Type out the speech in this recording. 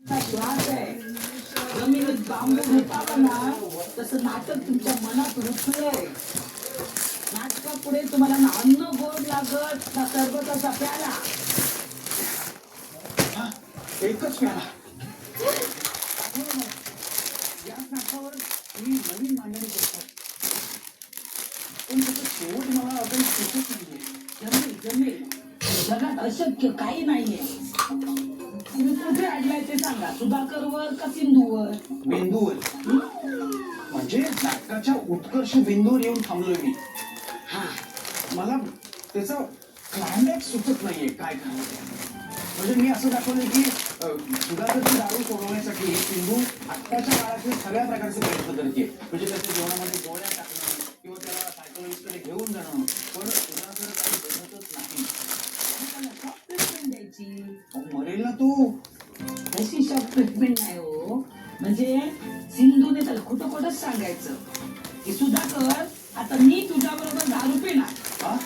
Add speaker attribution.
Speaker 1: श्वास आहे. जमिनीत बांबू रुपाला ना तसं नाटक तुमच्या मनात रुतलंय. नाटकापुढे तुम्हाला ना अन्न गोड लागत ना सरबताचा प्याला.
Speaker 2: एकच प्याला.
Speaker 1: या नाटकावर मी नवीन मांडणी करतो,
Speaker 2: पण त्याचा शेवट मला काही सुचत नाहीये.
Speaker 1: जमेल जमेल. जगात अशक्य काही नाहीये. तुम्ही कुठे अडलाय ते सांगा, सुधाकरवर का सिंधूवर?
Speaker 2: बिंदूवर. म्हणजे नाटकाच्या उत्कर्ष बिंदूवर येऊन थांबलोय मी.
Speaker 1: हा,
Speaker 2: मला त्याचा क्लायमॅक्स सुचत नाहीये काय करायचं. म्हणजे मी असं दाखवलंय की सुधाकरची दारू सोडवण्यासाठी सिंधू आत्ताच्या काळातले सगळ्या प्रकारचे प्रयत्न करते. म्हणजे त्याच्या जेवणामध्ये गोळ्या टाकणं किंवा त्याला सायकोलॉजिस्टकडे घेऊन जाणं. पण सुधाकर काही बघतच नाही.
Speaker 1: त्याला शॉक ट्रीटमेंट द्यायची.
Speaker 2: मरेल ना तो.
Speaker 1: तशी शॉक ट्रीटमेंट नाही हो. म्हणजे सिंधूने त्याला खोटं खोटंच सांगायचं की सुधाकर आता मी तुझ्या बरोबर दारू पिणार.
Speaker 2: हा